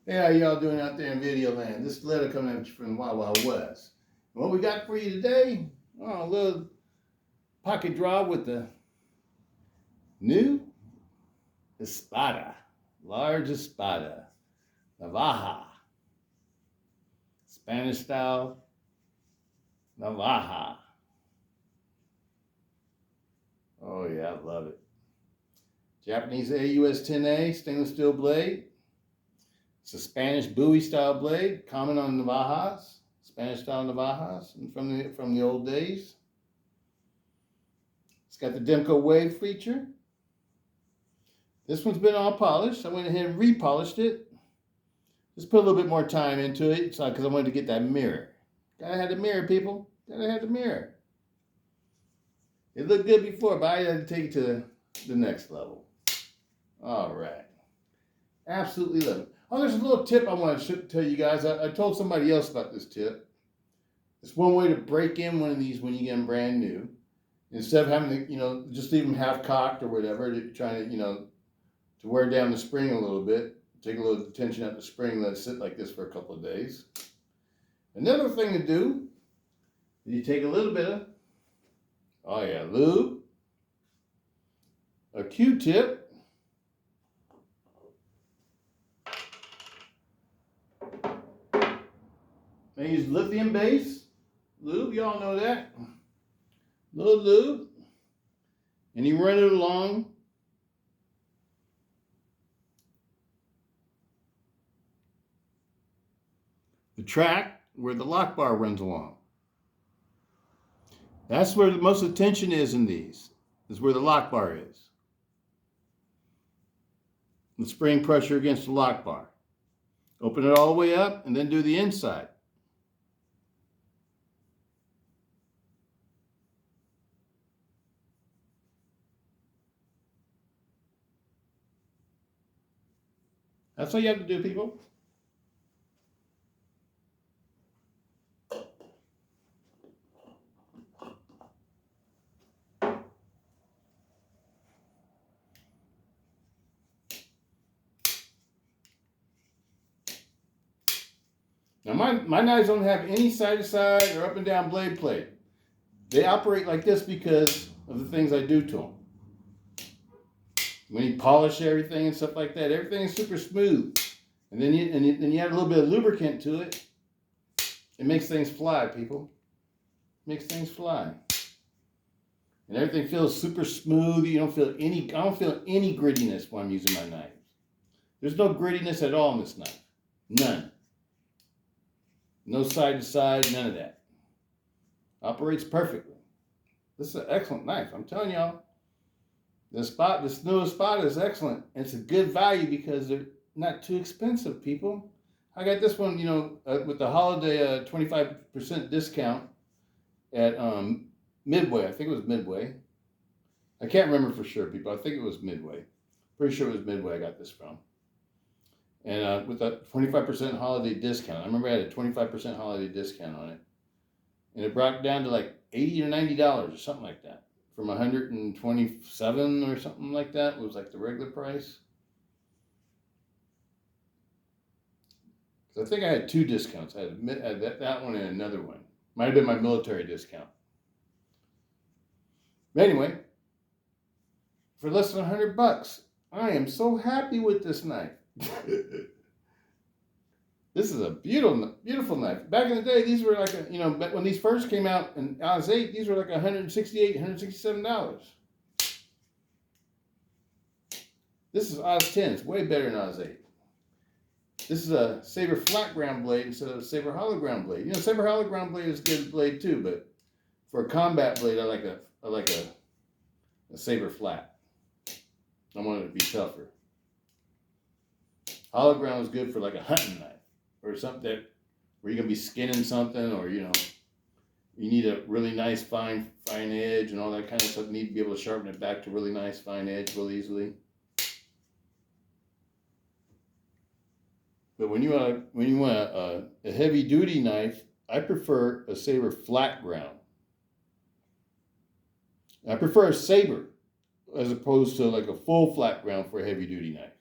Hey, how y'all doing out there in video land? This Stiletto coming at you from the Wild Wild West. And what we got for you today? Oh, a little pocket draw with the new Espada, Large Espada, Navaja, Spanish style Navaja. Oh yeah, I love it. Japanese AUS 10A stainless steel blade. It's a Spanish Bowie style blade, common on Navajas, Spanish style Navajas from the old days. It's got the Demco wave feature. This one's been all polished. I went ahead and repolished it. Just put a little bit more time into it because I wanted to get that mirror. Gotta have the mirror, people. Gotta have the mirror. It looked good before, but I had to take it to the next level. All right. Absolutely love it. Oh, there's a little tip I want to tell you guys. I told somebody else about this tip. It's one way to break in one of these when you get them brand new. Instead of having to, just leave them half cocked or whatever, trying to, to wear down the spring a little bit. Take a little tension out the spring, let it sit like this for a couple of days. Another thing to do is you take a little bit of, lube, a Q-tip, I use lithium base lube, y'all know that. Little lube. And you run it along the track where the lock bar runs along. That's where the most of the tension is in these, is where the lock bar is. The spring pressure against the lock bar. Open it all the way up and then do the inside. That's all you have to do, people. Now my knives don't have any side-to-side or up and down blade plate. They operate like this because of the things I do to them. When you polish everything and stuff like that, everything is super smooth. And then you add a little bit of lubricant to it. It makes things fly, people. Makes things fly. And everything feels super smooth. I don't feel any grittiness when I'm using my knives. There's no grittiness at all in this knife. None. No side to side, none of that. Operates perfectly. This is an excellent knife. I'm telling y'all. This new Espada is excellent. It's a good value because they're not too expensive, people. I got this one, with the holiday 25% discount at Midway. I think it was Midway. I can't remember for sure, people. I think it was Midway. Pretty sure it was Midway I got this from. And with that 25% holiday discount, I remember I had a 25% holiday discount on it. And it brought it down to like $80 or $90 or something like that. From 127 or something like that. It was like the regular price. I think I had two discounts. I had that one and another one. Might have been my military discount. But anyway, for less than $100, I am so happy with this knife. This is a beautiful knife. Back in the day, these were like when these first came out in Oz 8, these were like $168, $167. This is Oz 10. It's way better than Oz 8. This is a Saber flat ground blade instead of a Saber hollow ground blade. Saber hollow ground blade is a good blade too, but for a combat blade, I like a Saber flat. I want it to be tougher. Hollow ground is good for like a hunting knife or something where you're gonna be skinning something, or you need a really nice fine edge and all that kind of stuff. You need to be able to sharpen it back to really nice fine edge real easily. But when you want a heavy duty knife, I prefer a Saber flat ground. I prefer a Saber as opposed to like a full flat ground for a heavy duty knife.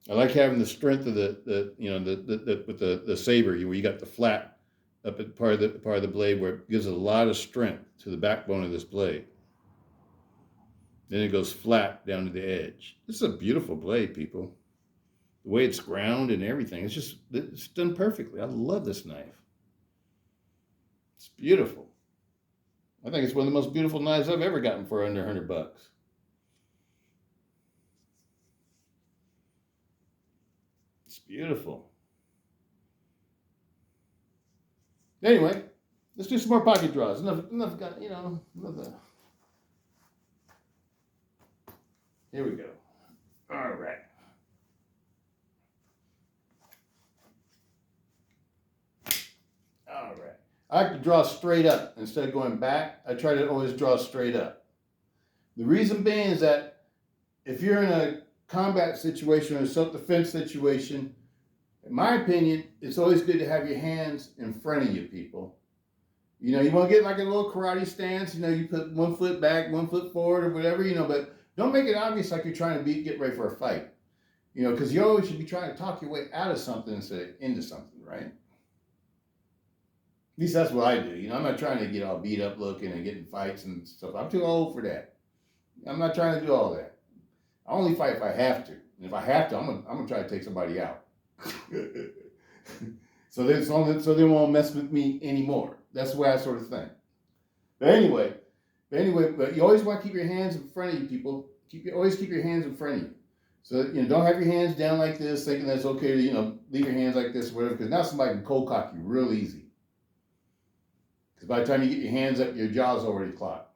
I like having the strength of the with the saber, where you got the flat up at part of the blade, where it gives a lot of strength to the backbone of this blade. Then it goes flat down to the edge. This is a beautiful blade, people. The way it's ground and everything, it's done perfectly. I love this knife. It's beautiful. I think it's one of the most beautiful knives I've ever gotten for under $100. It's beautiful. Anyway, let's do some more pocket draws. Enough got, enough. Here we go. All right. All right. I like to draw straight up instead of going back. I try to always draw straight up. The reason being is that if you're in a combat situation or a self-defense situation, in my opinion, it's always good to have your hands in front of you, people. You want to get like a little karate stance. You put 1 foot back, 1 foot forward, or whatever. But don't make it obvious like you're trying to get ready for a fight. Because you always should be trying to talk your way out of something instead of into something, right? At least that's what I do. I'm not trying to get all beat up looking and get in fights and stuff. I'm too old for that. I'm not trying to do all that. I only fight if I have to. And if I have to, I'm gonna try to take somebody out. so they won't mess with me anymore. That's the way I sort of think. But anyway, you always want to keep your hands in front of you, people. Always keep your hands in front of you. So don't have your hands down like this, thinking that it's okay to leave your hands like this or whatever, because now somebody can cold cock you real easy. Because by the time you get your hands up, your jaw's already clocked.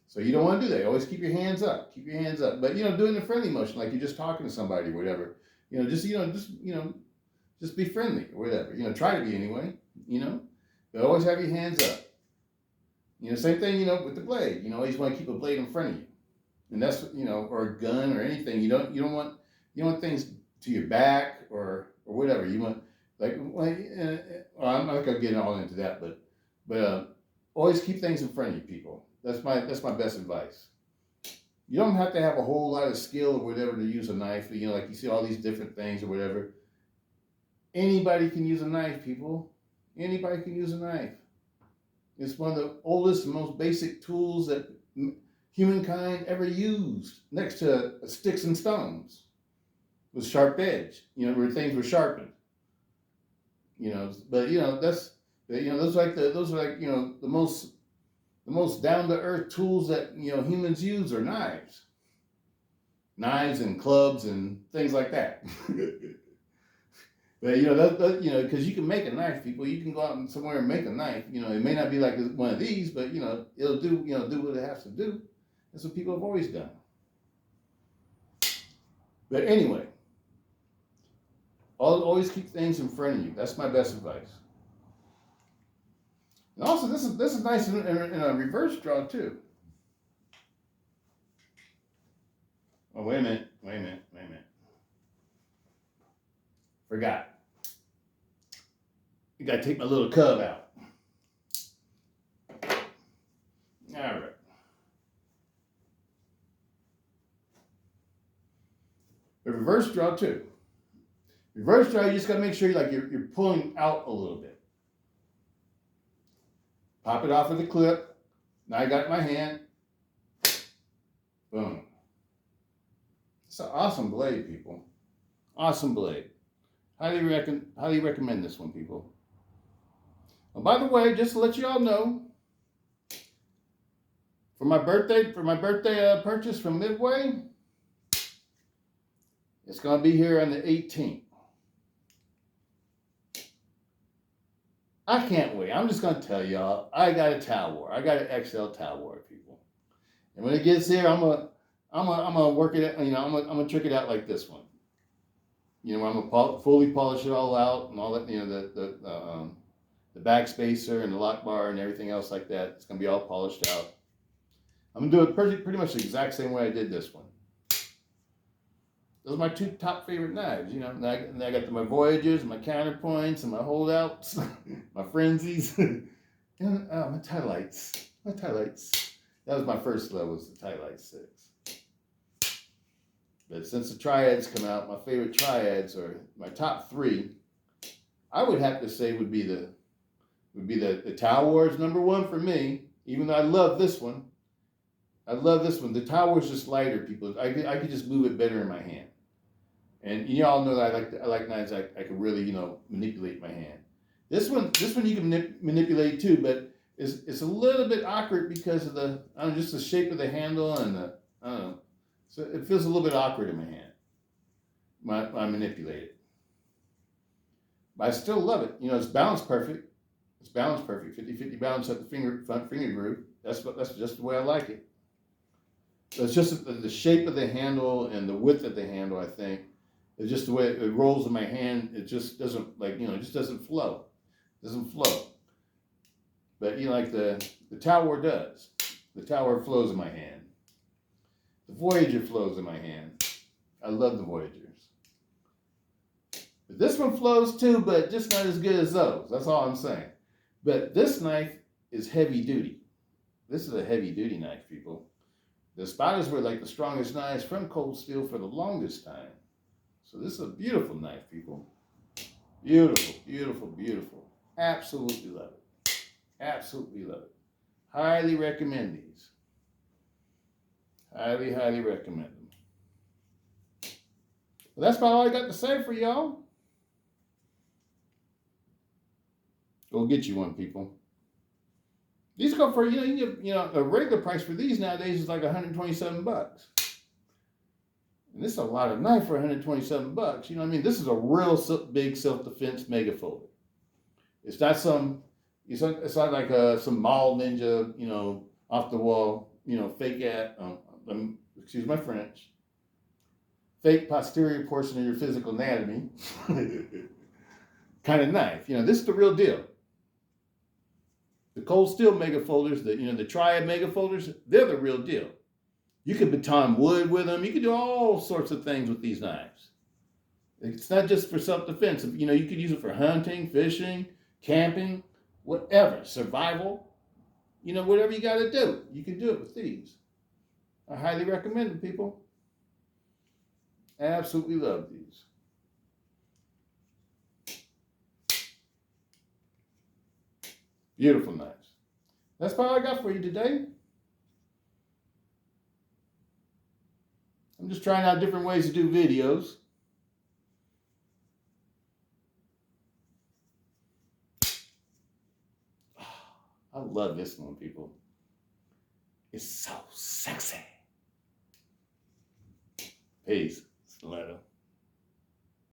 So you don't want to do that. Always keep your hands up. Keep your hands up. But do it in a friendly motion, like you're just talking to somebody or whatever. Just be friendly or whatever. Try to be anyway. But always have your hands up. Same thing. With the blade. Always want to keep a blade in front of you, and that's or a gun or anything. You don't want things to your back or whatever. You want I'm not gonna get all into that, but always keep things in front of you, people. That's my best advice. You don't have to have a whole lot of skill or whatever to use a knife. Like you see all these different things or whatever. Anybody can use a knife, people. Anybody can use a knife. It's one of the oldest and most basic tools that humankind ever used, next to sticks and stones, with sharp edge. Where things were sharpened. But those are like the most down to earth tools that humans use are knives and clubs and things like that. But because you can make a knife, people. You can go out somewhere and make a knife. It may not be like one of these, but it'll do do what it has to do. That's what people have always done. But anyway, always keep things in front of you. That's my best advice. And also, this is nice in a reverse draw too. Oh, wait a minute. Forgot. You gotta take my little cub out. All right. The reverse draw too. Reverse draw, you just gotta make sure you're pulling out a little bit. Pop it off with a clip. Now I got it in my hand. Boom. It's an awesome blade, people. Awesome blade. Highly recommend this one, people. Oh, by the way, just to let you all know, for my birthday purchase from Midway, it's gonna be here on the 18th. I can't wait. I'm just gonna tell y'all, I got a towel war. I got an XL towel war, people. And when it gets here, I'm gonna work it. I'm gonna trick it out like this one. I'm gonna fully polish it all out and all that. The back spacer and the lock bar and everything else like that. It's gonna be all polished out. I'm gonna do it pretty much the exact same way I did this one. Those are my two top favorite knives. And I got my Voyagers, my Counterpoints, and my Holdouts, my Frenzies, and my tie lights. That was my first love, was the tie light 6. But since the triads come out, my favorite triads are my top three. I would have to say would be the Tau Wars #1 for me. Even though I love this one, The Tau Wars just lighter, people. I could just move it better in my hand. And you all know that I like knives I can really manipulate my hand. This one you can manipulate too, but it's a little bit awkward because of just the shape of the handle and so it feels a little bit awkward in my hand when I manipulate it. But I still love it. It's balanced perfect. It's balanced perfect. 50-50 balance at the front finger groove. That's just the way I like it. So it's just the shape of the handle and the width of the handle, I think. It's just the way it rolls in my hand. It just doesn't it just doesn't flow. It doesn't flow. But like the Tau War does. The Tau War flows in my hand. The Voyager flows in my hand. I love the Voyagers. But this one flows too, but just not as good as those. That's all I'm saying. But this knife is heavy duty. This is a heavy duty knife, people. The Espadas were like the strongest knives from cold steel for the longest time. So this is a beautiful knife, people. Beautiful, beautiful, beautiful. Absolutely love it. Absolutely love it. Highly recommend these. Highly, highly recommend them. Well, that's about all I got to say for y'all. Go get you one, people. These go for, a regular price for these nowadays is like $127. And this is a lot of knife for $127. You know what I mean? This is a real big self-defense mega folder. It's not it's not like some mall ninja, off the wall, fake excuse my French, fake posterior portion of your physical anatomy kind of knife. This is the real deal. The cold steel mega folders, the triad mega folders, they're the real deal. You can baton wood with them. You can do all sorts of things with these knives. It's not just for self-defense. You could use it for hunting, fishing, camping, whatever, survival. Whatever you got to do, you can do it with these. I highly recommend them, people. Absolutely love these. Beautiful knives. That's all I got for you today. I'm just trying out different ways to do videos. I love this one, people. It's so sexy. Peace. Stiletto.